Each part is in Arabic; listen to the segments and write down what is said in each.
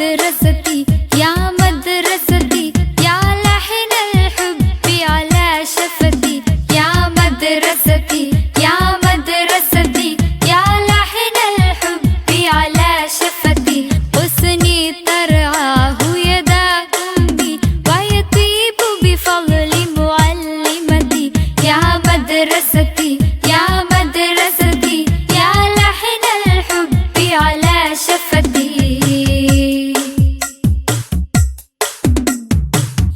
مدرستي يا مدرستي يا لحن الحب على شفتي يا مدرستي يا مدرستي يا لحن الحب على شفتي حسني ترعاه يداكم بي ويطيب بفضل معلمتي يا مدرستي يا مدرستي يا لحن الحب على شفتي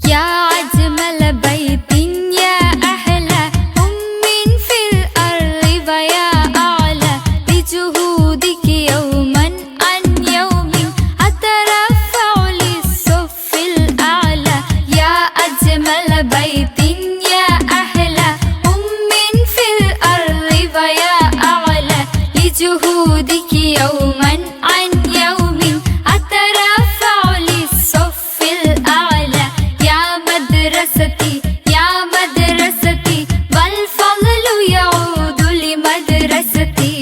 يا أجمل بيت يا أحلى أم في الأرض ويا أعلى بجهودك يوما عن يوم أترفع للصف الأعلى يا أجمل بيت يا أحلى أم في الأرض ويا أعلى لجهودك يوما عن يوم أترفع للصف الأعلى يا مدرستي يا مدرستي والفضل يعود لمدرستي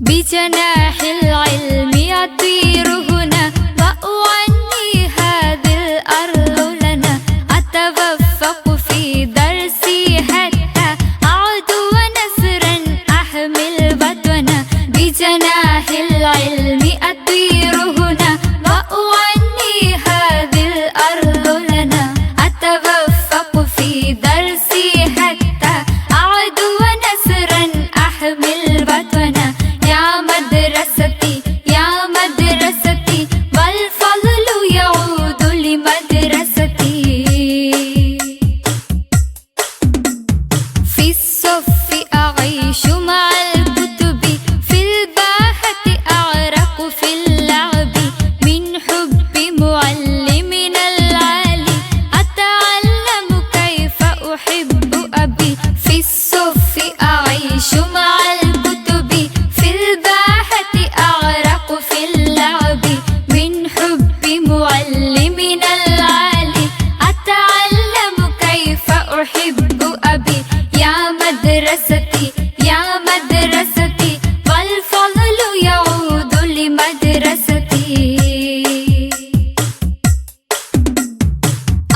بجناح العلم أطير هنا وأغني هذه الأرض لنا أتوفق في درسي حتى أعد ونسرا أحمل وطنا بجناح العلم أطير هنا وأغني هذه الأرض لنا أتوفق في درسي حتى أعد ونسرا أحمل وطنا يا مدرستي يا مدرستي والفضل يعود لمدرستي في الصف أعيش مع الكتب في الباحة أعرق في اللعب من حب معلمنا العالي أتعلم كيف أحب أبي في الصف أعيش مع الكتب في الباحة أعرق في اللعب من حب معلمنا العالي أتعلم كيف أحب أبي يا مدرستي يا مدرستي والفضل يعود لمدرستي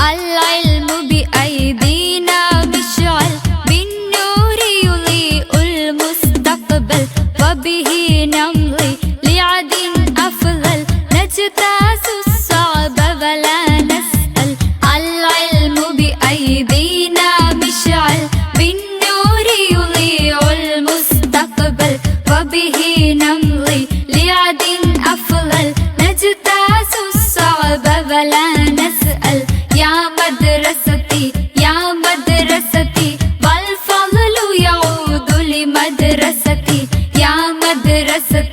العلم بأيدينا مشعل بالنور يضيء المستقبل وبه نمضي لعد أفضل نجتاز الصعب ولا نسأل العلم بأيدينا مشعل بالنور يضيء المستقبل وبه نمضي لعد أفضل نجتاز الصعب ولا نسأل يا مدرستي يا مدرستي والفضل يعود لمدرستي يا مدرستي